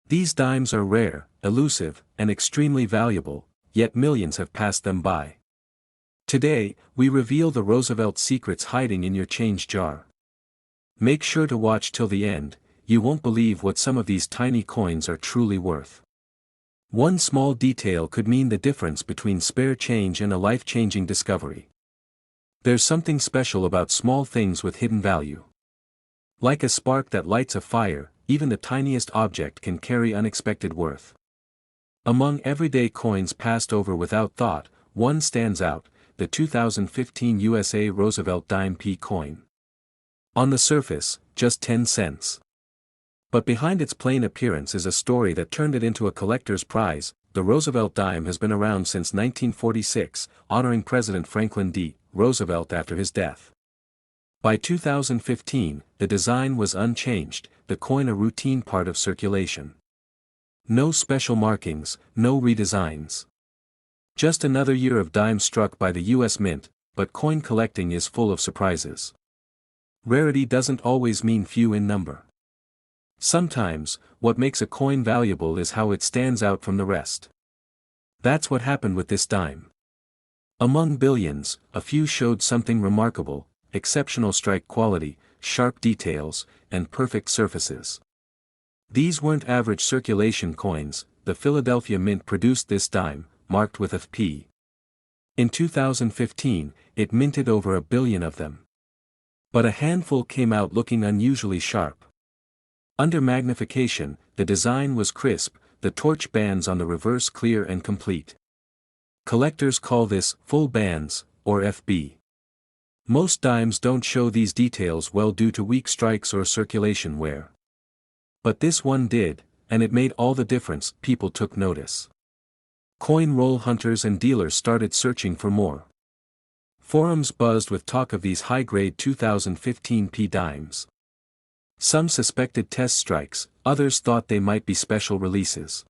These dimes are rare, elusive, and extremely valuable, yet millions have passed them by. Today, we reveal the Roosevelt secrets hiding in your change jar. Make sure to watch till the end. You won't believe what some of these tiny coins are truly worth. One small detail could mean the difference between spare change and a life-changing discovery. There's something special about small things with hidden value. Like a spark that lights a fire, even the tiniest object can carry unexpected worth. Among everyday coins passed over without thought, one stands out, the 2015 USA Roosevelt Dime P coin. On the surface, just 10 cents. But behind its plain appearance is a story that turned it into a collector's prize. The Roosevelt dime has been around since 1946, honoring President Franklin D. Roosevelt after his death. By 2015, the design was unchanged, the coin a routine part of circulation. No special markings, no redesigns. Just another year of dimes struck by the US Mint, but coin collecting is full of surprises. Rarity doesn't always mean few in number. Sometimes, what makes a coin valuable is how it stands out from the rest. That's what happened with this dime. Among billions, a few showed something remarkable: exceptional strike quality, sharp details, and perfect surfaces. These weren't average circulation coins. The Philadelphia Mint produced this dime, marked with a P. In 2015, it minted over 1 billion of them. But a handful came out looking unusually sharp. Under magnification, the design was crisp, the torch bands on the reverse clear and complete. Collectors call this full bands, or FB. Most dimes don't show these details well due to weak strikes or circulation wear. But this one did, and it made all the difference. People took notice. Coin roll hunters and dealers started searching for more. Forums buzzed with talk of these high-grade 2015 P dimes. Some suspected test strikes, others thought they might be special releases.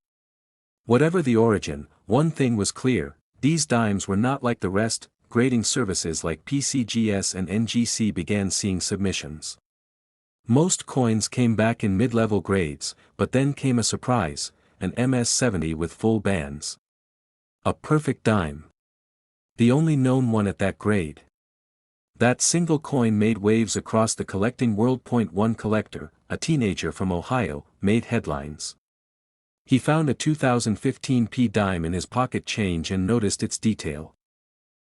Whatever the origin, one thing was clear: these dimes were not like the rest. Grading services like PCGS and NGC began seeing submissions. Most coins came back in mid-level grades, but then came a surprise: an MS-70 with full bands. A perfect dime. The only known one at that grade. That single coin made waves across the collecting world. One collector, a teenager from Ohio, made headlines. He found a 2015 P dime in his pocket change and noticed its detail.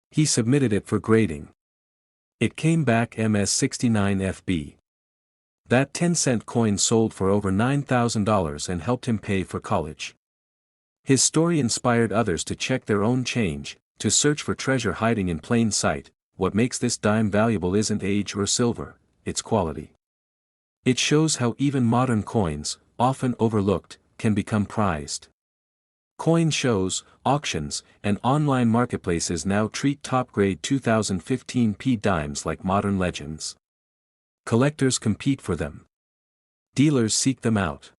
He submitted it for grading. It came back MS-69 FB. That 10-cent coin sold for over $9,000 and helped him pay for college. His story inspired others to check their own change, to search for treasure hiding in plain sight. What makes this dime valuable isn't age or silver, it's quality. It shows how even modern coins, often overlooked, can become prized. Coin shows, auctions, and online marketplaces now treat top-grade 2015 P dimes like modern legends. Collectors compete for them. Dealers seek them out.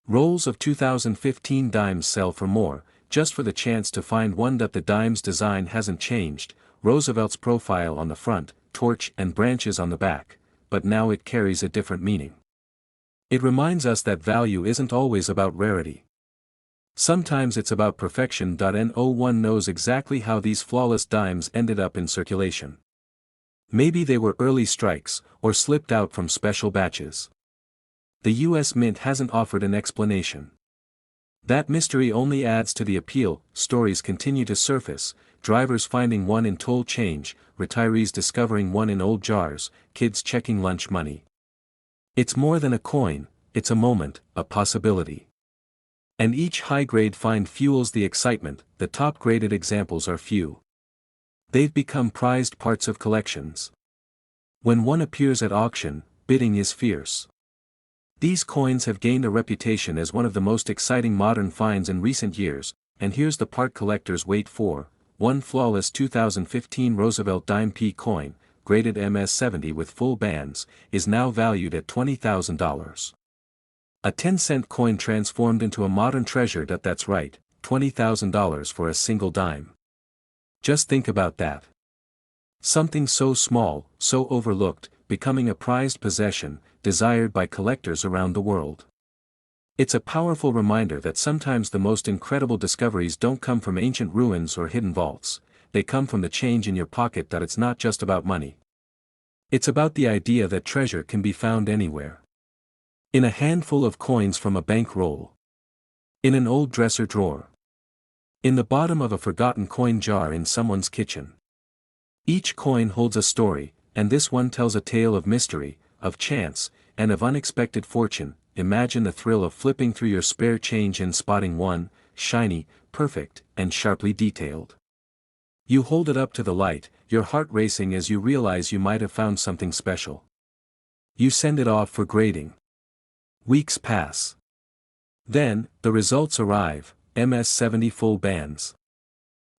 Rolls of 2015 dimes sell for more, just for the chance to find one. That the dime's design hasn't changed: Roosevelt's profile on the front, torch and branches on the back, but now it carries a different meaning. It reminds us that value isn't always about rarity. Sometimes it's about perfection. No one knows exactly how these flawless dimes ended up in circulation. Maybe they were early strikes, or slipped out from special batches. The US Mint hasn't offered an explanation. That mystery only adds to the appeal. Stories continue to surface: drivers finding one in toll change, retirees discovering one in old jars, kids checking lunch money. It's more than a coin, it's a moment, a possibility. And each high-grade find fuels the excitement. The top-graded examples are few. They've become prized parts of collections. When one appears at auction, bidding is fierce. These coins have gained a reputation as one of the most exciting modern finds in recent years, and here's the part collectors wait for: one flawless 2015 Roosevelt Dime P coin, graded MS-70 with full bands, is now valued at $20,000. A 10-cent coin transformed into a modern treasure. That's right, $20,000 for a single dime. Just think about that. Something so small, so overlooked, becoming a prized possession, desired by collectors around the world. It's a powerful reminder that sometimes the most incredible discoveries don't come from ancient ruins or hidden vaults, they come from the change in your pocket. That it's not just about money. It's about the idea that treasure can be found anywhere. In a handful of coins from a bank roll. In an old dresser drawer. In the bottom of a forgotten coin jar in someone's kitchen. Each coin holds a story, and this one tells a tale of mystery, of chance, and of unexpected fortune. Imagine the thrill of flipping through your spare change and spotting one, shiny, perfect, and sharply detailed. You hold it up to the light, your heart racing as you realize you might have found something special. You send it off for grading. Weeks pass. Then, the results arrive, MS-70 full bands.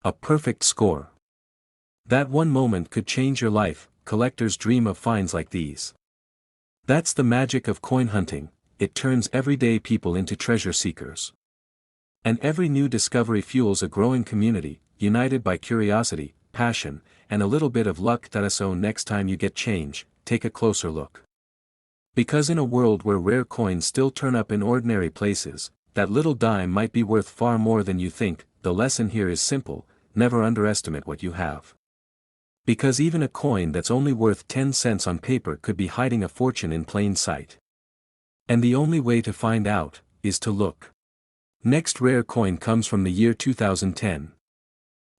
A perfect score. That one moment could change your life. Collectors dream of finds like these. That's the magic of coin hunting. It turns everyday people into treasure seekers. And every new discovery fuels a growing community, united by curiosity, passion, and a little bit of luck. So next time you get change, take a closer look. Because in a world where rare coins still turn up in ordinary places, that little dime might be worth far more than you think. The lesson here is simple: never underestimate what you have. Because even a coin that's only worth 10 cents on paper could be hiding a fortune in plain sight. And the only way to find out is to look. Next rare coin comes from the year 2010.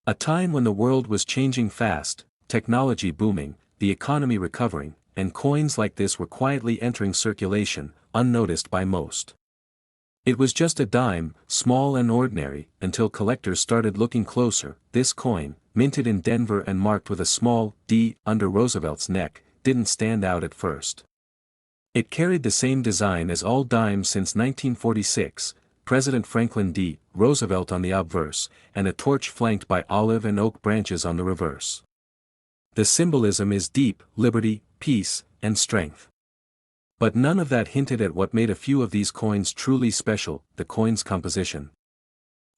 A time when the world was changing fast, technology booming, the economy recovering, and coins like this were quietly entering circulation, unnoticed by most. It was just a dime, small and ordinary, until collectors started looking closer. This coin, minted in Denver and marked with a small D under Roosevelt's neck, didn't stand out at first. It carried the same design as all dimes since 1946, President Franklin D. Roosevelt on the obverse, and a torch flanked by olive and oak branches on the reverse. The symbolism is deep: liberty, peace, and strength. But none of that hinted at what made a few of these coins truly special: the coin's composition.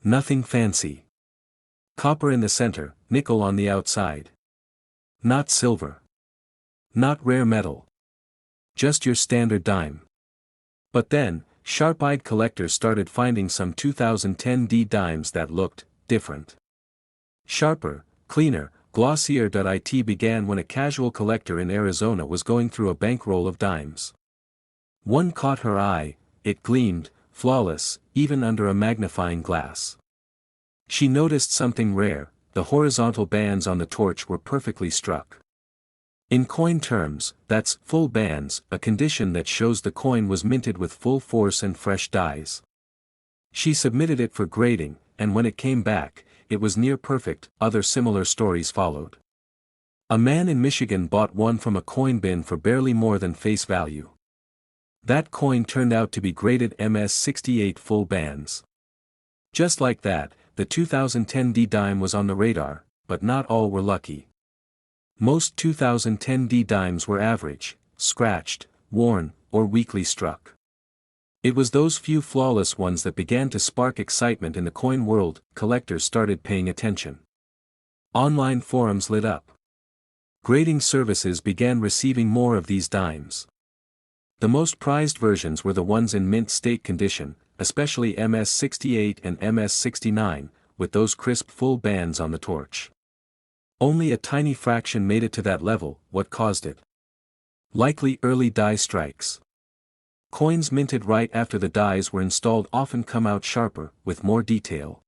Nothing fancy. Copper in the center, nickel on the outside. Not silver. Not rare metal. Just your standard dime. But then, sharp-eyed collectors started finding some 2010 D dimes that looked different. Sharper, cleaner, glossier. It began when a casual collector in Arizona was going through a bankroll of dimes. One caught her eye. It gleamed, flawless, even under a magnifying glass. She noticed something rare: the horizontal bands on the torch were perfectly struck. In coin terms, that's full bands, a condition that shows the coin was minted with full force and fresh dies. She submitted it for grading, and when it came back, it was near perfect. Other similar stories followed. A man in Michigan bought one from a coin bin for barely more than face value. That coin turned out to be graded MS-68 full bands. Just like that, the 2010 D dime was on the radar, but not all were lucky. Most 2010 D dimes were average, scratched, worn, or weakly struck. It was those few flawless ones that began to spark excitement in the coin world. Collectors started paying attention. Online forums lit up. Grading services began receiving more of these dimes. The most prized versions were the ones in mint state condition, especially MS-68 and MS-69, with those crisp full bands on the torch. Only a tiny fraction made it to that level. What caused it? Likely early die strikes. Coins minted right after the dies were installed often come out sharper, with more detail.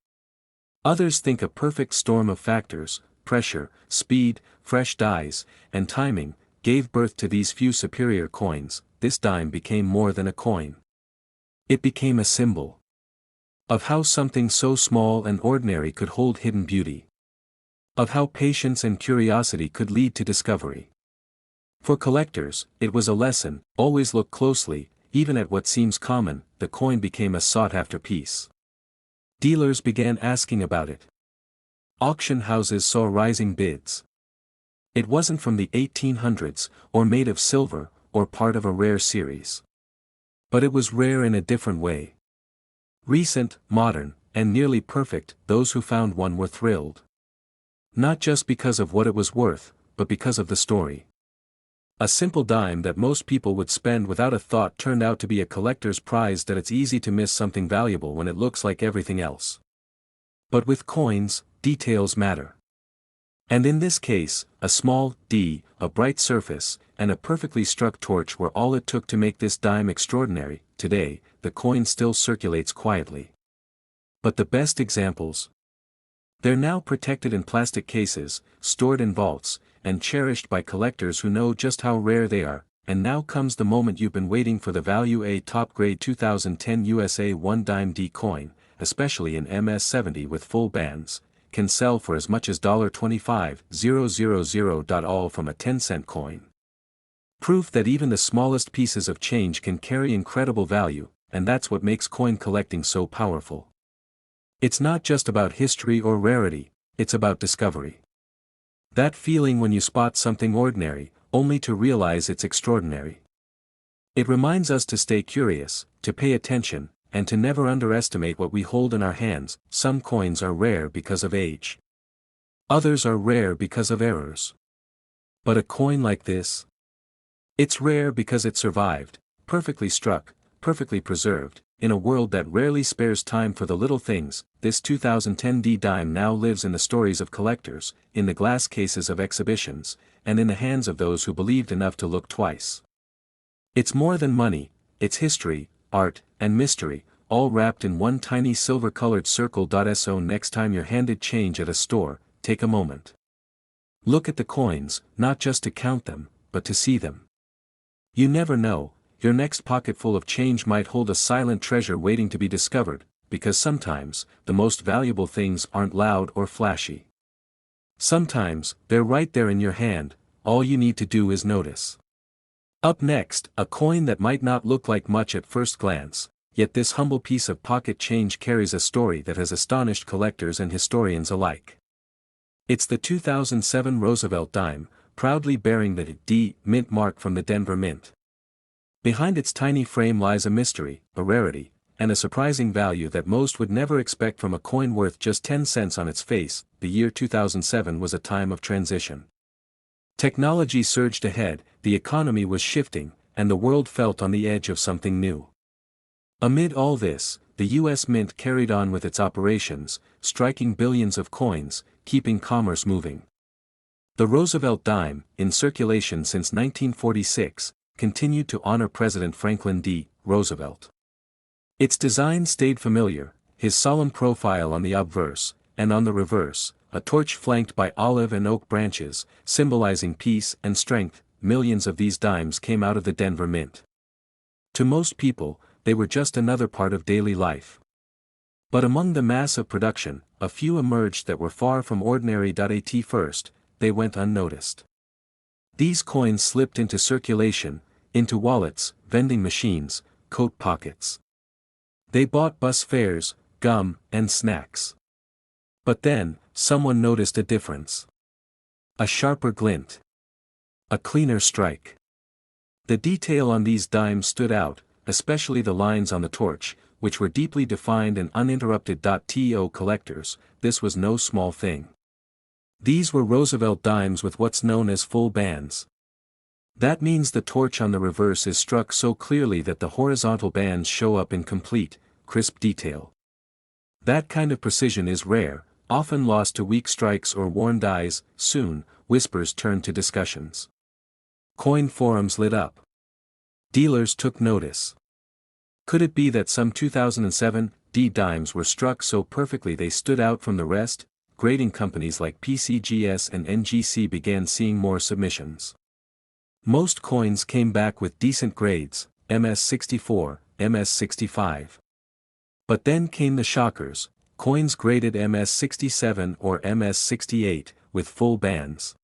Others think a perfect storm of factors: pressure, speed, fresh dies, and timing, gave birth to these few superior coins. This dime became more than a coin. It became a symbol of how something so small and ordinary could hold hidden beauty. Of how patience and curiosity could lead to discovery. For collectors, it was a lesson: always look closely, even at what seems common. The coin became a sought-after piece. Dealers began asking about it. Auction houses saw rising bids. It wasn't from the 1800s, or made of silver, or part of a rare series. But it was rare in a different way. Recent, modern, and nearly perfect. Those who found one were thrilled. Not just because of what it was worth, but because of the story. A simple dime that most people would spend without a thought turned out to be a collector's prize that it's easy to miss something valuable when it looks like everything else. But with coins, details matter. And in this case, a small D, a bright surface, and a perfectly struck torch were all it took to make this dime extraordinary. Today, the coin still circulates quietly. But the best examples? They're now protected in plastic cases, stored in vaults, and cherished by collectors who know just how rare they are. And now comes the moment you've been waiting for: the value. A top-grade 2010 USA One Dime D coin, especially in MS70 with full bands, can sell for as much as $25,000, all from a 10-cent coin. Proof that even the smallest pieces of change can carry incredible value, and that's what makes coin collecting so powerful. It's not just about history or rarity, it's about discovery. That feeling when you spot something ordinary, only to realize it's extraordinary. It reminds us to stay curious, to pay attention, and to never underestimate what we hold in our hands. Some coins are rare because of age. Others are rare because of errors. But a coin like this? It's rare because it survived, perfectly struck, perfectly preserved, in a world that rarely spares time for the little things. This 2010 D dime now lives in the stories of collectors, in the glass cases of exhibitions, and in the hands of those who believed enough to look twice. It's more than money, it's history, art, and mystery, all wrapped in one tiny silver-colored circle. So next time you're handed change at a store, take a moment. Look at the coins, not just to count them, but to see them. You never know, your next pocketful of change might hold a silent treasure waiting to be discovered, because sometimes, the most valuable things aren't loud or flashy. Sometimes, they're right there in your hand, all you need to do is notice. Up next, a coin that might not look like much at first glance, yet this humble piece of pocket change carries a story that has astonished collectors and historians alike. It's the 2007 Roosevelt Dime, proudly bearing the D Mint mark from the Denver Mint. Behind its tiny frame lies a mystery, a rarity, and a surprising value that most would never expect from a coin worth just 10 cents on its face. The year 2007 was a time of transition. Technology surged ahead, the economy was shifting, and the world felt on the edge of something new. Amid all this, the U.S. Mint carried on with its operations, striking billions of coins, keeping commerce moving. The Roosevelt Dime, in circulation since 1946, continued to honor President Franklin D. Roosevelt. Its design stayed familiar, his solemn profile on the obverse, and on the reverse, a torch flanked by olive and oak branches, symbolizing peace and strength. Millions of these dimes came out of the Denver Mint. To most people, they were just another part of daily life. But among the mass of production, a few emerged that were far from ordinary. At first, they went unnoticed. These coins slipped into circulation, into wallets, vending machines, coat pockets. They bought bus fares, gum, and snacks. But then, someone noticed a difference. A sharper glint. A cleaner strike. The detail on these dimes stood out, especially the lines on the torch, which were deeply defined and uninterrupted. To collectors, this was no small thing. These were Roosevelt dimes with what's known as full bands. That means the torch on the reverse is struck so clearly that the horizontal bands show up in complete, crisp detail. That kind of precision is rare, often lost to weak strikes or worn dies. Soon, whispers turned to discussions. Coin forums lit up. Dealers took notice. Could it be that some 2007 D dimes were struck so perfectly they stood out from the rest? Grading companies like PCGS and NGC began seeing more submissions. Most coins came back with decent grades, MS64, MS65. But then came the shockers, coins graded MS67 or MS68, with full bands.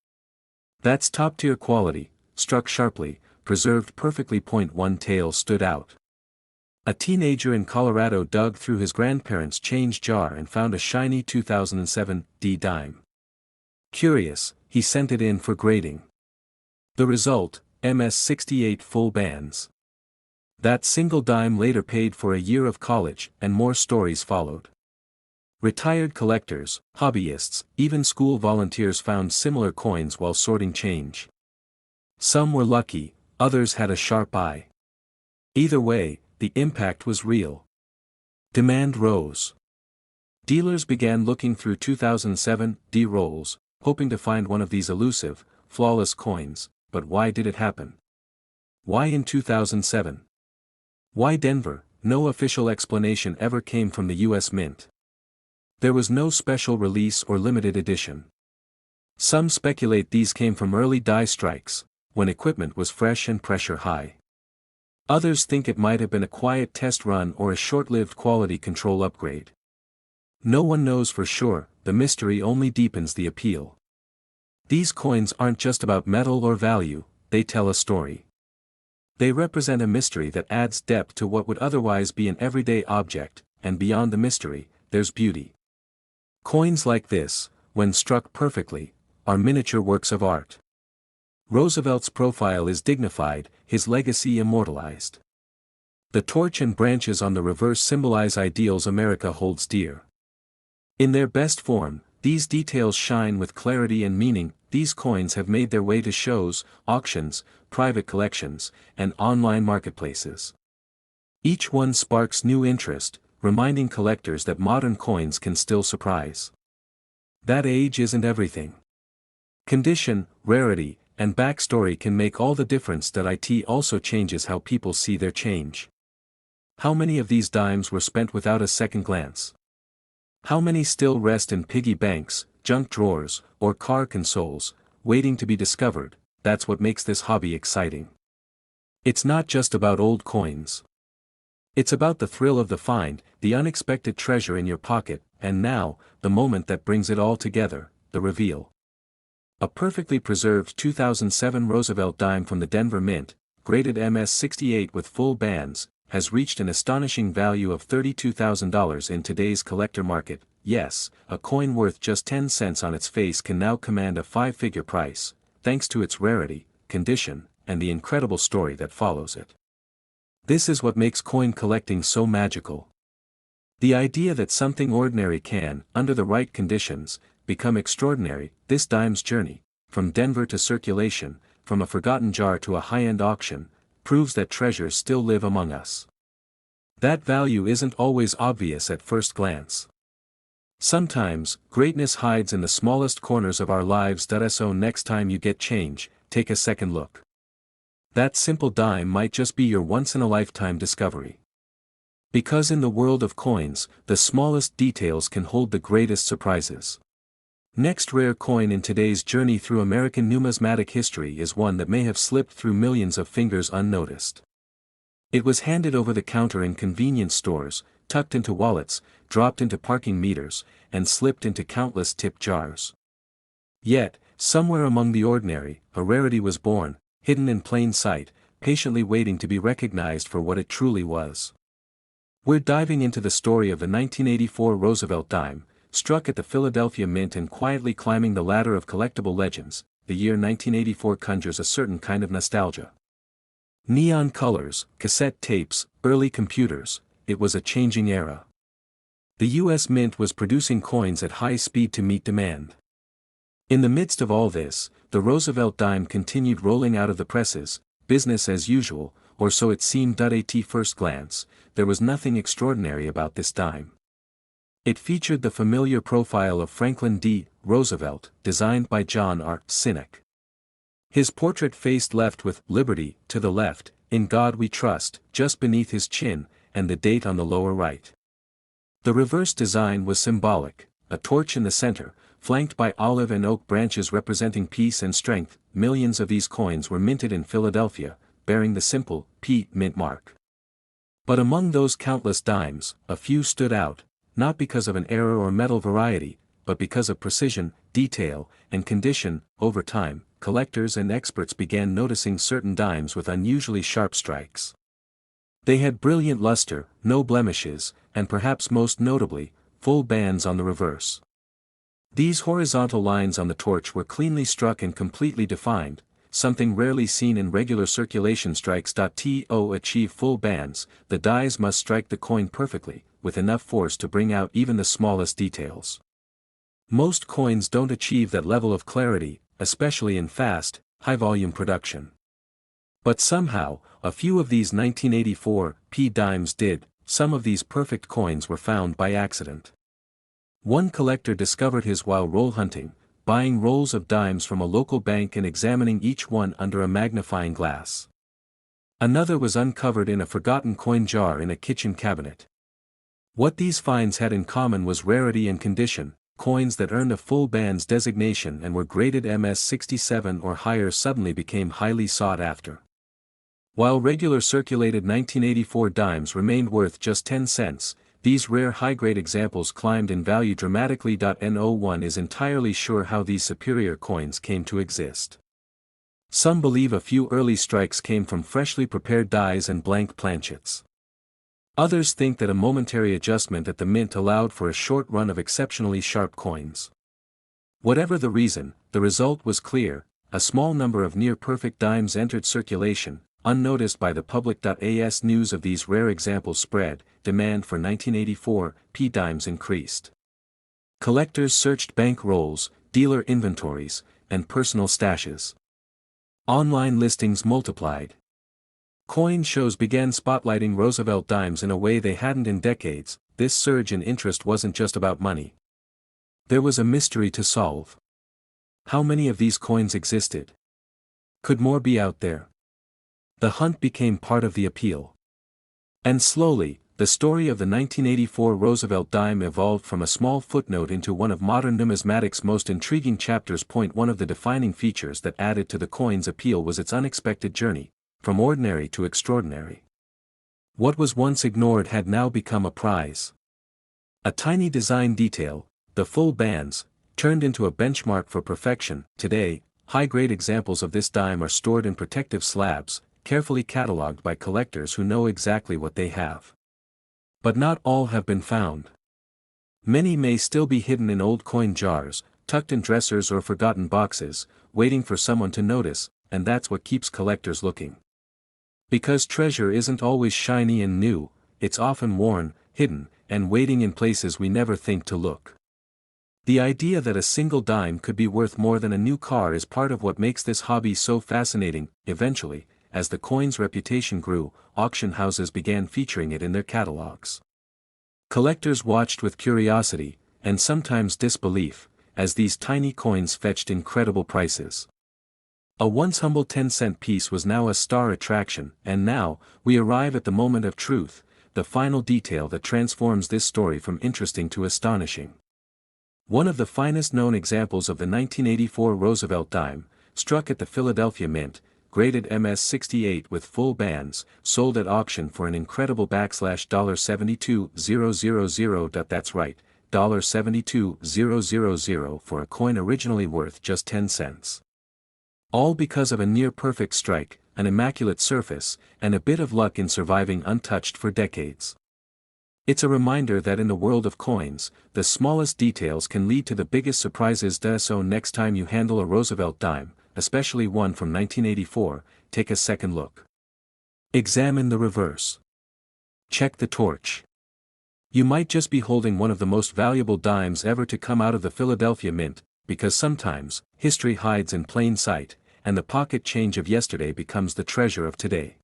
That's top-tier quality, struck sharply, preserved perfectly. One tail stood out. A teenager in Colorado dug through his grandparents' change jar and found a shiny 2007 D dime. Curious, he sent it in for grading. The result, MS68 full bands. That single dime later paid for a year of college, and more stories followed. Retired collectors, hobbyists, even school volunteers found similar coins while sorting change. Some were lucky, others had a sharp eye. Either way, the impact was real. Demand rose. Dealers began looking through 2007 D rolls, hoping to find one of these elusive, flawless coins, but why did it happen? Why in 2007? Why Denver? No official explanation ever came from the US Mint. There was no special release or limited edition. Some speculate these came from early die strikes, when equipment was fresh and pressure high. Others think it might have been a quiet test run or a short-lived quality control upgrade. No one knows for sure, the mystery only deepens the appeal. These coins aren't just about metal or value, they tell a story. They represent a mystery that adds depth to what would otherwise be an everyday object, and beyond the mystery, there's beauty. Coins like this, when struck perfectly, are miniature works of art. Roosevelt's profile is dignified, his legacy immortalized. The torch and branches on the reverse symbolize ideals America holds dear. In their best form, these details shine with clarity and meaning. These coins have made their way to shows, auctions, private collections, and online marketplaces. Each one sparks new interest, reminding collectors that modern coins can still surprise. That age isn't everything. Condition, rarity, and backstory can make all the difference. It also changes how people see their change. How many of these dimes were spent without a second glance? How many still rest in piggy banks, junk drawers, or car consoles, waiting to be discovered? That's what makes this hobby exciting. It's not just about old coins. It's about the thrill of the find, the unexpected treasure in your pocket, and now, the moment that brings it all together, the reveal. A perfectly preserved 2007 Roosevelt Dime from the Denver Mint, graded MS-68 with full bands, has reached an astonishing value of $32,000 in today's collector market. Yes, a coin worth just 10 cents on its face can now command a five-figure price, thanks to its rarity, condition, and the incredible story that follows it. This is what makes coin collecting so magical. The idea that something ordinary can, under the right conditions, become extraordinary. This dime's journey, from Denver to circulation, from a forgotten jar to a high-end auction, proves that treasures still live among us. That value isn't always obvious at first glance. Sometimes, greatness hides in the smallest corners of our lives. So next time you get change, take a second look. That simple dime might just be your once-in-a-lifetime discovery. Because in the world of coins, the smallest details can hold the greatest surprises. Next rare coin in today's journey through American numismatic history is one that may have slipped through millions of fingers unnoticed. It was handed over the counter in convenience stores, tucked into wallets, dropped into parking meters, and slipped into countless tip jars. Yet, somewhere among the ordinary, a rarity was born, hidden in plain sight, patiently waiting to be recognized for what it truly was. We're diving into the story of the 1984 Roosevelt Dime, struck at the Philadelphia Mint and quietly climbing the ladder of collectible legends. The year 1984 conjures a certain kind of nostalgia. Neon colors, cassette tapes, early computers, it was a changing era. The US Mint was producing coins at high speed to meet demand. In the midst of all this, the Roosevelt Dime continued rolling out of the presses, business as usual, or so it seemed. At first glance, there was nothing extraordinary about this dime. It featured the familiar profile of Franklin D. Roosevelt, designed by John R. Sinek. His portrait faced left with "Liberty" to the left, "In God We Trust" just beneath his chin, and the date on the lower right. The reverse design was symbolic, a torch in the center, flanked by olive and oak branches representing peace and strength. Millions of these coins were minted in Philadelphia, bearing the simple P mint mark. But among those countless dimes, a few stood out, not because of an error or metal variety, but because of precision, detail, and condition. Over time, collectors and experts began noticing certain dimes with unusually sharp strikes. They had brilliant luster, no blemishes, and perhaps most notably, full bands on the reverse. These horizontal lines on the torch were cleanly struck and completely defined, something rarely seen in regular circulation strikes. To achieve full bands, the dies must strike the coin perfectly, with enough force to bring out even the smallest details. Most coins don't achieve that level of clarity, especially in fast, high-volume production. But somehow, a few of these 1984 P dimes did. Some of these perfect coins were found by accident. One collector discovered his while roll hunting, buying rolls of dimes from a local bank and examining each one under a magnifying glass. Another was uncovered in a forgotten coin jar in a kitchen cabinet. What these finds had in common was rarity and condition. Coins that earned a full band's designation and were graded MS-67 or higher suddenly became highly sought after. While regular circulated 1984 dimes remained worth just 10 cents, these rare high-grade examples climbed in value dramatically. No one is entirely sure how these superior coins came to exist. Some believe a few early strikes came from freshly prepared dies and blank planchets. Others think that a momentary adjustment at the mint allowed for a short run of exceptionally sharp coins. Whatever the reason, the result was clear: a small number of near-perfect dimes entered circulation, unnoticed by the public. As news of these rare examples spread, demand for 1984 P dimes increased. Collectors searched bank rolls, dealer inventories, and personal stashes. Online listings multiplied. Coin shows began spotlighting Roosevelt dimes in a way they hadn't in decades. This surge in interest wasn't just about money. There was a mystery to solve. How many of these coins existed? Could more be out there? The hunt became part of the appeal. And slowly, the story of the 1984 Roosevelt dime evolved from a small footnote into one of modern numismatics' most intriguing chapters. One of the defining features that added to the coin's appeal was its unexpected journey, from ordinary to extraordinary. What was once ignored had now become a prize. A tiny design detail, the full bands, turned into a benchmark for perfection. Today, high-grade examples of this dime are stored in protective slabs, carefully catalogued by collectors who know exactly what they have. But not all have been found. Many may still be hidden in old coin jars, tucked in dressers or forgotten boxes, waiting for someone to notice, and that's what keeps collectors looking. Because treasure isn't always shiny and new, it's often worn, hidden, and waiting in places we never think to look. The idea that a single dime could be worth more than a new car is part of what makes this hobby so fascinating. Eventually, as the coin's reputation grew, auction houses began featuring it in their catalogs. Collectors watched with curiosity, and sometimes disbelief, as these tiny coins fetched incredible prices. A once humble 10-cent piece was now a star attraction, and now, we arrive at the moment of truth, the final detail that transforms this story from interesting to astonishing. One of the finest known examples of the 1984 Roosevelt dime, struck at the Philadelphia Mint, graded MS-68 with full bands, sold at auction for an incredible $72,000. That's right, $72,000 for a coin originally worth just 10 cents. All because of a near-perfect strike, an immaculate surface, and a bit of luck in surviving untouched for decades. It's a reminder that in the world of coins, the smallest details can lead to the biggest surprises. So next time you handle a Roosevelt dime, especially one from 1984, take a second look. Examine the reverse. Check the torch. You might just be holding one of the most valuable dimes ever to come out of the Philadelphia Mint, because sometimes, history hides in plain sight, and the pocket change of yesterday becomes the treasure of today.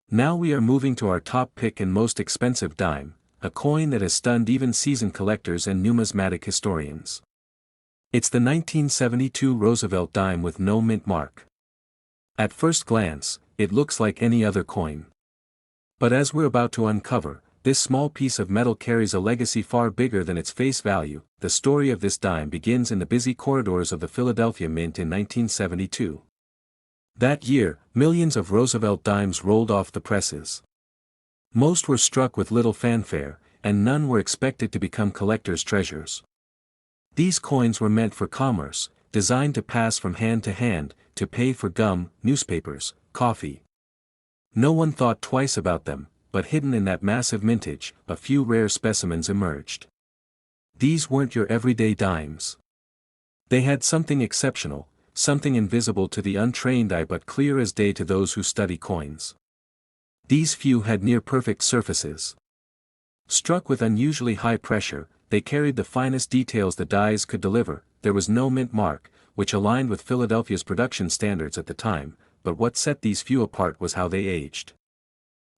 Now we are moving to our top pick and most expensive dime, a coin that has stunned even seasoned collectors and numismatic historians. It's the 1972 Roosevelt dime with no mint mark. At first glance, it looks like any other coin. But as we're about to uncover, this small piece of metal carries a legacy far bigger than its face value. The story of this dime begins in the busy corridors of the Philadelphia Mint in 1972. That year, millions of Roosevelt dimes rolled off the presses. Most were struck with little fanfare, and none were expected to become collectors' treasures. These coins were meant for commerce, designed to pass from hand to hand, to pay for gum, newspapers, coffee. No one thought twice about them, but hidden in that massive mintage, a few rare specimens emerged. These weren't your everyday dimes. They had something exceptional, something invisible to the untrained eye but clear as day to those who study coins. These few had near-perfect surfaces. Struck with unusually high pressure, they carried the finest details the dies could deliver. there was no mint mark, which aligned with Philadelphia's production standards at the time, but what set these few apart was how they aged.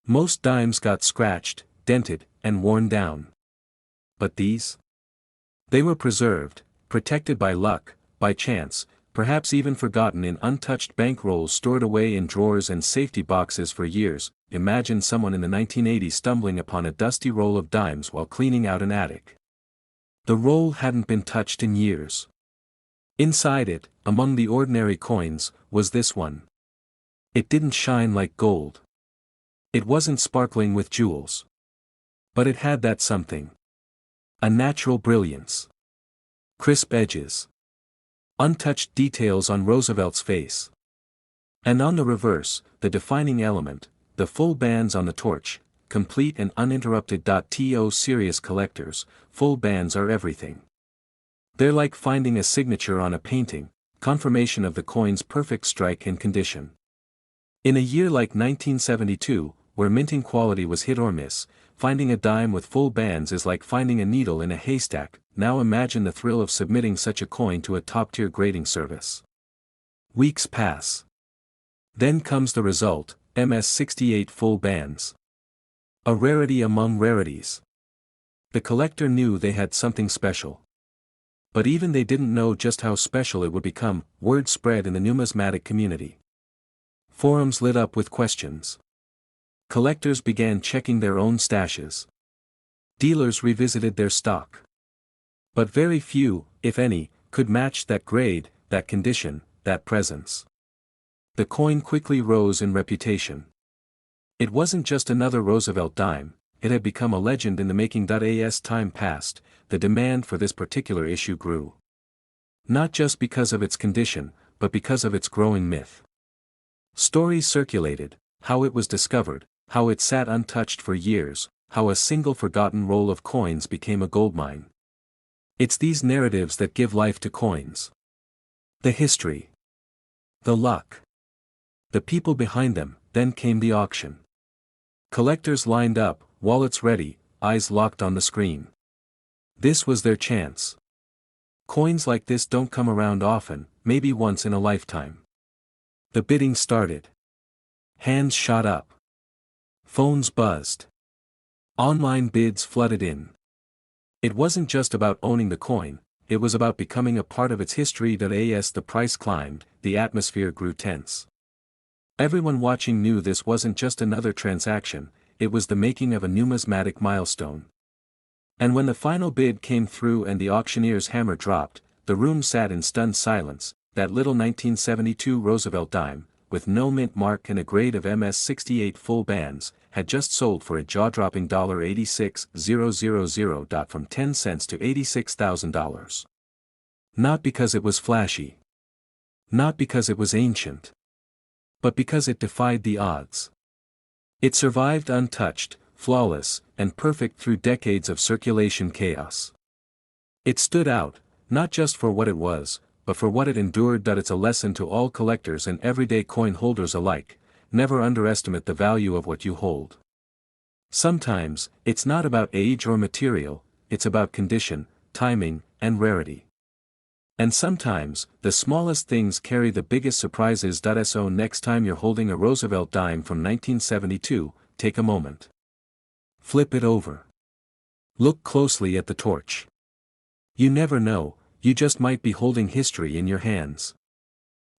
Most dimes got scratched, dented, and worn down. But these? They were preserved, protected by luck, by chance, perhaps even forgotten in untouched bankrolls stored away in drawers and safety boxes for years. Imagine someone in the 1980s stumbling upon a dusty roll of dimes while cleaning out an attic. The roll hadn't been touched in years. Inside it, among the ordinary coins, was this one. It didn't shine like gold. It wasn't sparkling with jewels. But it had that something. A natural brilliance. Crisp edges. Untouched details on Roosevelt's face. And on the reverse, the defining element, the full bands on the torch, complete and uninterrupted. To serious collectors, full bands are everything. They're like finding a signature on a painting, confirmation of the coin's perfect strike and condition. In a year like 1972, where minting quality was hit or miss, finding a dime with full bands is like finding a needle in a haystack. Now imagine the thrill of submitting such a coin to a top-tier grading service. Weeks pass. Then comes the result, MS-68 full bands. A rarity among rarities. The collector knew they had something special. But even they didn't know just how special it would become. Word spread in the numismatic community. Forums lit up with questions. Collectors began checking their own stashes. Dealers revisited their stock. But very few, if any, could match that grade, that condition, that presence. The coin quickly rose in reputation. It wasn't just another Roosevelt dime, it had become a legend in the making. As time passed, the demand for this particular issue grew. Not just because of its condition, but because of its growing myth. Stories circulated, how it was discovered, how it sat untouched for years, how a single forgotten roll of coins became a goldmine. It's these narratives that give life to coins. The history. The luck. The people behind them. Then came the auction. Collectors lined up, wallets ready, eyes locked on the screen. This was their chance. Coins like this don't come around often, maybe once in a lifetime. The bidding started. Hands shot up. Phones buzzed. Online bids flooded in. It wasn't just about owning the coin, it was about becoming a part of its history. As the price climbed, the atmosphere grew tense. Everyone watching knew this wasn't just another transaction, it was the making of a numismatic milestone. And when the final bid came through and the auctioneer's hammer dropped, the room sat in stunned silence. That little 1972 Roosevelt dime, with no mint mark and a grade of MS-68 full bands, had just sold for a jaw-dropping $86,000. From 10 cents to $86,000. Not because it was flashy. Not because it was ancient. But because it defied the odds. It survived untouched, flawless, and perfect through decades of circulation chaos. It stood out, not just for what it was, but for what it endured. It's a lesson to all collectors and everyday coin holders alike: never underestimate the value of what you hold. Sometimes, it's not about age or material, it's about condition, timing, and rarity. And sometimes, the smallest things carry the biggest surprises. So next time you're holding a Roosevelt dime from 1972, take a moment. Flip it over. Look closely at the torch. You never know, you just might be holding history in your hands.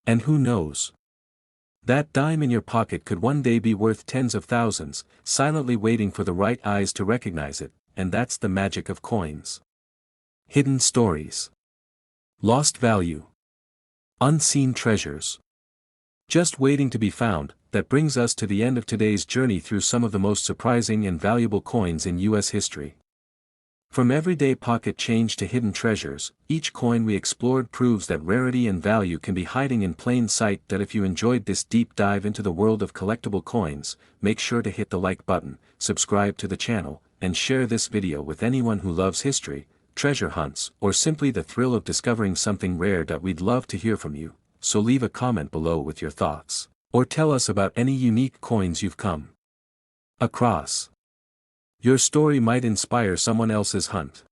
And who knows? That dime in your pocket could one day be worth tens of thousands, silently waiting for the right eyes to recognize it. And that's the magic of coins. Hidden stories. Lost value. Unseen treasures. Just waiting to be found. That brings us to the end of today's journey through some of the most surprising and valuable coins in U.S. history. From everyday pocket change to hidden treasures, each coin we explored proves that rarity and value can be hiding in plain sight. If you enjoyed this deep dive into the world of collectible coins, make sure to hit the like button, subscribe to the channel, and share this video with anyone who loves history, treasure hunts, or simply the thrill of discovering something rare. We'd love to hear from you, so leave a comment below with your thoughts, or tell us about any unique coins you've come across. Your story might inspire someone else's hunt.